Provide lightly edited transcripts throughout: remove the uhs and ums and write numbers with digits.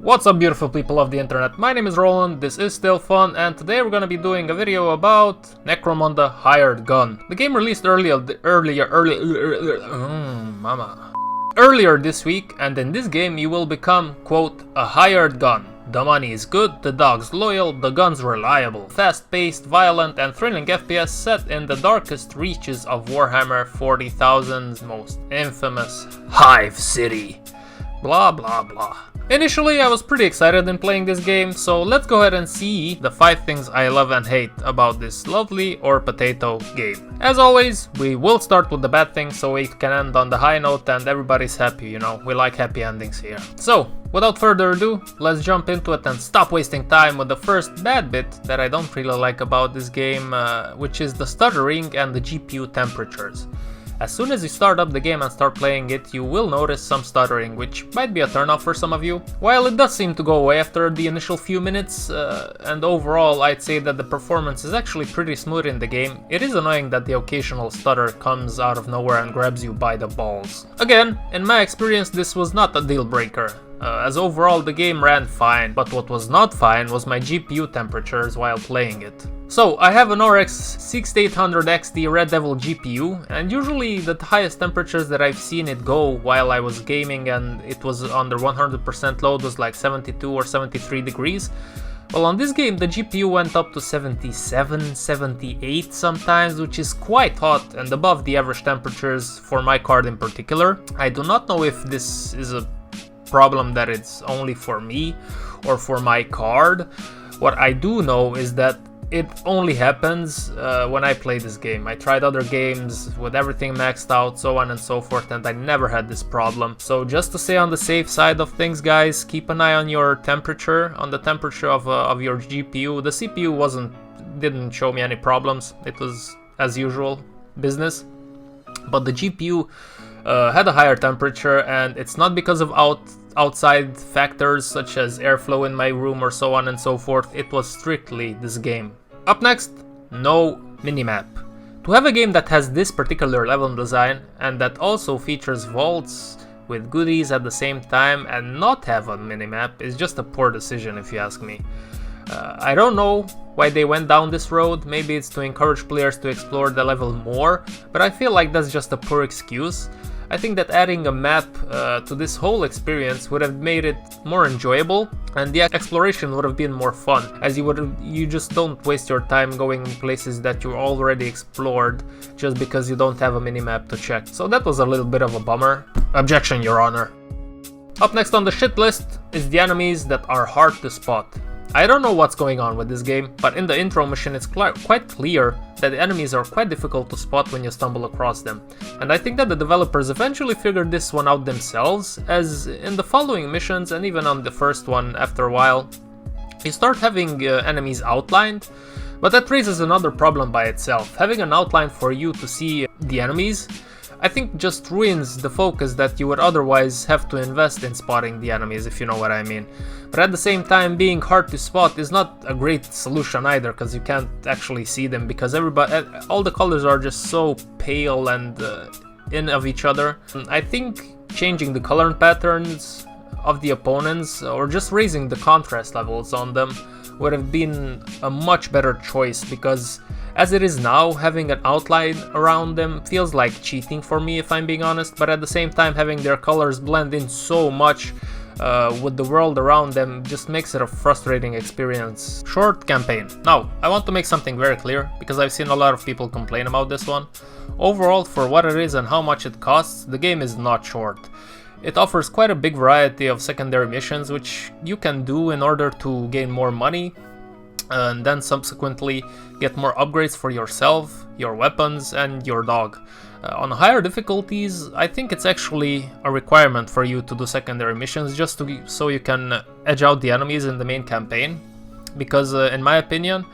What's up, beautiful people of the internet? My name is Roland, this is Still Fun, and today we're gonna be doing a video about Necromunda Hired Gun. The game released earlier this week, and in this game you will become, quote, a hired gun. The money is good, the dog's loyal, the gun's reliable. Fast-paced, violent and thrilling FPS set in the darkest reaches of Warhammer 40,000's most infamous Hive City. Blah blah blah. Initially, I was pretty excited in playing this game, so let's go ahead and see the 5 things I love and hate about this lovely or potato game. As always, we will start with the bad things so we can end on the high note and everybody's happy, you know, we like happy endings here. So, without further ado, let's jump into it and stop wasting time with the first bad bit that I don't really like about this game, which is the stuttering and the GPU temperatures. As soon as you start up the game and start playing it, you will notice some stuttering, which might be a turn off for some of you. While it does seem to go away after the initial few minutes, and overall I'd say that the performance is actually pretty smooth in the game, it is annoying that the occasional stutter comes out of nowhere and grabs you by the balls. Again, in my experience this was not a deal breaker, as overall the game ran fine, but what was not fine was my GPU temperatures while playing it. So, I have an RX 6800 XT Red Devil GPU, and usually the highest temperatures that I've seen it go while I was gaming and it was under 100% load was like 72 or 73 degrees. Well, on this game the GPU went up to 77, 78 sometimes, which is quite hot and above the average temperatures for my card in particular. I do not know if this is a problem that it's only for me or for my card. What I do know is that it only happens when I play this game. I tried other games with everything maxed out, so on and so forth, and I never had this problem. So just to stay on the safe side of things, guys, keep an eye on your temperature, on the temperature of your GPU. The CPU didn't show me any problems. It was as usual business, but the GPU had a higher temperature, and it's not because of outside factors such as airflow in my room or so on and so forth. It was strictly this game. Up next, no minimap. To have a game that has this particular level design and that also features vaults with goodies at the same time and not have a minimap is just a poor decision if you ask me. I don't know why they went down this road. Maybe it's to encourage players to explore the level more, but I feel like that's just a poor excuse. I think that adding a map to this whole experience would have made it more enjoyable, and the exploration would have been more fun, as you just don't waste your time going in places that you already explored just because you don't have a minimap to check. So that was a little bit of a bummer. Objection, Your Honor. Up next on the shit list is the enemies that are hard to spot. I don't know what's going on with this game, but in the intro mission it's quite clear that the enemies are quite difficult to spot when you stumble across them. And I think that the developers eventually figured this one out themselves, as in the following missions and even on the first one after a while, you start having enemies outlined, but that raises another problem by itself. Having an outline for you to see the enemies, I think just ruins the focus that you would otherwise have to invest in spotting the enemies, if you know what I mean. But at the same time, being hard to spot is not a great solution either, because you can't actually see them, because all the colors are just so pale and in of each other. I think changing the color patterns of the opponents or just raising the contrast levels on them would have been a much better choice, because as it is now, having an outline around them feels like cheating for me, if I'm being honest, but at the same time having their colors blend in so much with the world around them just makes it a frustrating experience. Short campaign. Now, I want to make something very clear, because I've seen a lot of people complain about this one. Overall, for what it is and how much it costs, the game is not short. It offers quite a big variety of secondary missions which you can do in order to gain more money, and then subsequently get more upgrades for yourself, your weapons, and your dog. On higher difficulties, I think it's actually a requirement for you to do secondary missions just so you can edge out the enemies in the main campaign, because in my opinion,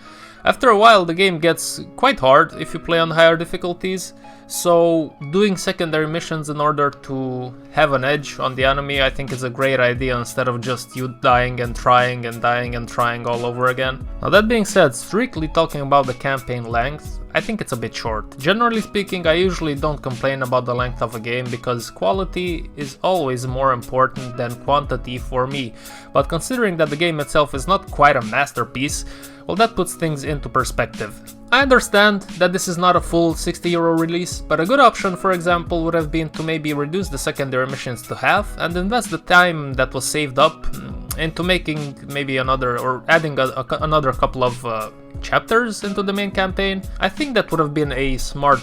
after a while the game gets quite hard if you play on higher difficulties, So doing secondary missions in order to have an edge on the enemy I think is a great idea, instead of just you dying and trying and dying and trying all over again. Now that being said, strictly talking about the campaign length, I think it's a bit short. Generally speaking, I usually don't complain about the length of a game because quality is always more important than quantity for me. But considering that the game itself is not quite a masterpiece, well, that puts things into perspective. I understand that this is not a full €60 release, but a good option, for example, would have been to maybe reduce the secondary missions to half and invest the time that was saved up into making maybe another, or adding another couple of chapters into the main campaign. I think that would have been a smart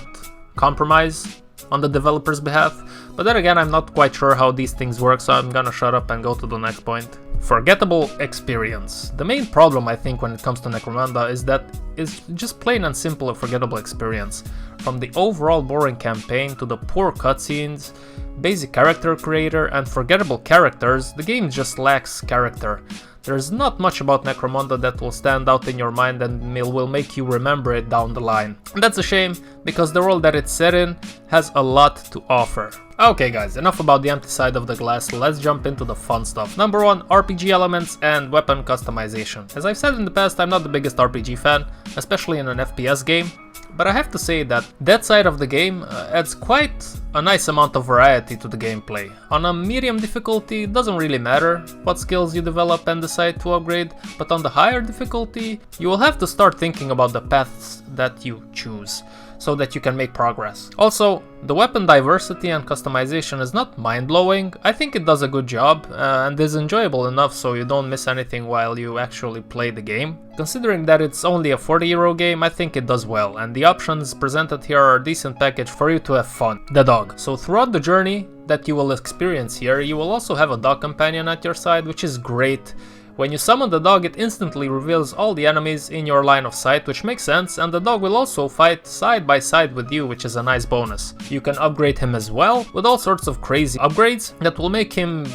compromise on the developer's behalf, but then again I'm not quite sure how these things work, so I'm gonna shut up and go to the next point. Forgettable experience. The main problem I think when it comes to Necromunda is that it's just plain and simple a forgettable experience. From the overall boring campaign to the poor cutscenes, basic character creator and forgettable characters, the game just lacks character. There's not much about Necromunda that will stand out in your mind and will make you remember it down the line. And that's a shame, because the world that it's set in has a lot to offer. Okay guys, enough about the empty side of the glass, let's jump into the fun stuff. Number 1, RPG elements and weapon customization. As I've said in the past, I'm not the biggest RPG fan, especially in an FPS game, but I have to say that that side of the game adds quite a nice amount of variety to the gameplay. On a medium difficulty, it doesn't really matter what skills you develop and decide to upgrade, but on the higher difficulty, you will have to start thinking about the paths that you choose, so that you can make progress. Also, the weapon diversity and customization is not mind-blowing. I think it does a good job and is enjoyable enough so you don't miss anything while you actually play the game. Considering that it's only a €40 game, I think it does well, and the options presented here are a decent package for you to have fun. The dog. So throughout the journey that you will experience here, you will also have a dog companion at your side, which is great. When you summon the dog, it instantly reveals all the enemies in your line of sight, which makes sense, and the dog will also fight side by side with you, which is a nice bonus. You can upgrade him as well, with all sorts of crazy upgrades that will make him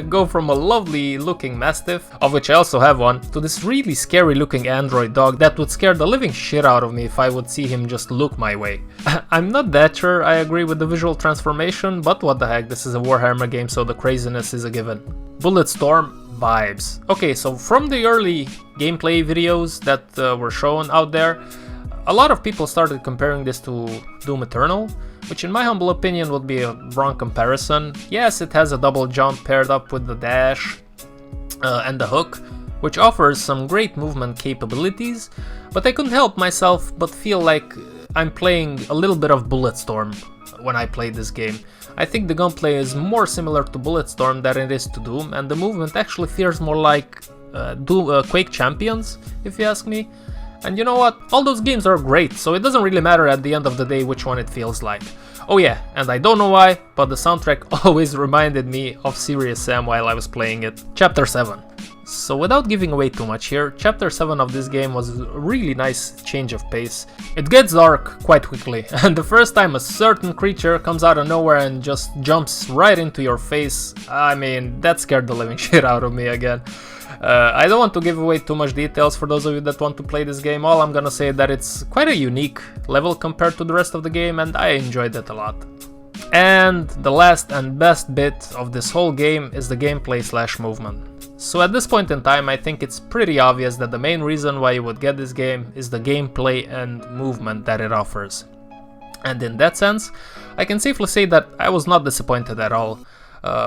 go from a lovely looking mastiff, of which I also have one, to this really scary looking android dog that would scare the living shit out of me if I would see him just look my way. I'm not that sure I agree with the visual transformation, but what the heck, this is a Warhammer game, so the craziness is a given. Bulletstorm vibes. Okay, so from the early gameplay videos that were shown out there, a lot of people started comparing this to Doom Eternal, which in my humble opinion would be a wrong comparison. Yes, it has a double jump paired up with the dash and the hook, which offers some great movement capabilities, but I couldn't help myself but feel like I'm playing a little bit of Bulletstorm when I played this game. I think the gunplay is more similar to Bulletstorm than it is to Doom, and the movement actually feels more like Quake Champions, if you ask me. And you know what? All those games are great, so it doesn't really matter at the end of the day which one it feels like. Oh yeah, and I don't know why, but the soundtrack always reminded me of Serious Sam while I was playing it. Chapter 7. So without giving away too much here, Chapter 7 of this game was a really nice change of pace. It gets dark quite quickly, and the first time a certain creature comes out of nowhere and just jumps right into your face, I mean, that scared the living shit out of me again. I don't want to give away too much details for those of you that want to play this game. All I'm gonna say is that it's quite a unique level compared to the rest of the game, and I enjoyed it a lot. And the last and best bit of this whole game is the gameplay / movement. So at this point in time, I think it's pretty obvious that the main reason why you would get this game is the gameplay and movement that it offers. And in that sense, I can safely say that I was not disappointed at all.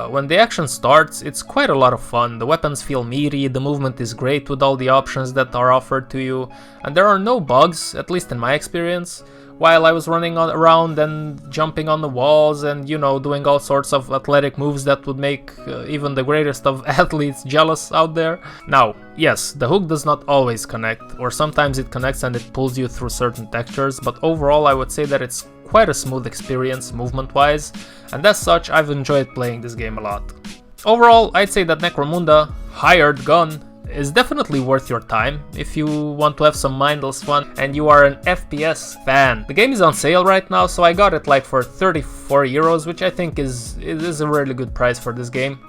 When the action starts, it's quite a lot of fun, the weapons feel meaty, the movement is great with all the options that are offered to you, and there are no bugs, at least in my experience, while I was running around and jumping on the walls and, you know, doing all sorts of athletic moves that would make even the greatest of athletes jealous out there. Now, yes, the hook does not always connect, or sometimes it connects and it pulls you through certain textures, but overall I would say that it's quite a smooth experience movement-wise, and as such I've enjoyed playing this game a lot. Overall, I'd say that Necromunda Hired Gun is definitely worth your time if you want to have some mindless fun and you are an FPS fan. The game is on sale right now, so I got it like for €34, which I think is a really good price for this game.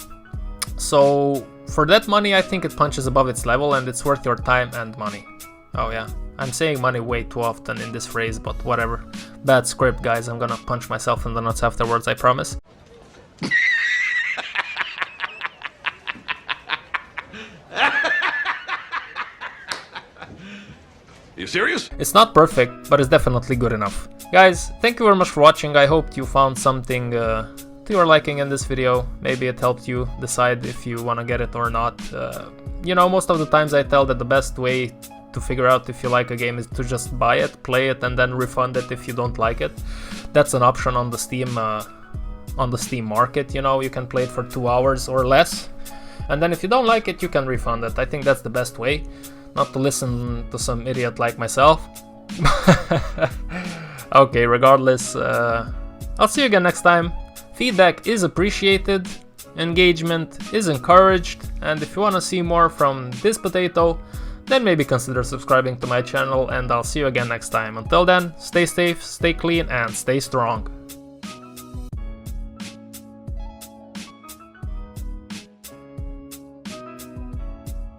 So for that money, I think it punches above its level and it's worth your time and money. Oh yeah, I'm saying money way too often in this phrase, but whatever. Bad script, guys. I'm gonna punch myself in the nuts afterwards, I promise. You serious? It's not perfect, but it's definitely good enough. Guys, thank you very much for watching. I hope you found something to your liking in this video. Maybe it helped you decide if you want to get it or not. You know, most of the times I tell that the best way to figure out if you like a game is to just buy it, play it, and then refund it if you don't like it. That's an option on the Steam market. You know, you can play it for 2 hours or less, and then if you don't like it, you can refund it. I think that's the best way, not to listen to some idiot like myself. Okay, regardless, I'll see you again next time. Feedback is appreciated, engagement is encouraged, and if you want to see more from this potato, then maybe consider subscribing to my channel, and I'll see you again next time. Until then, stay safe, stay clean, and stay strong.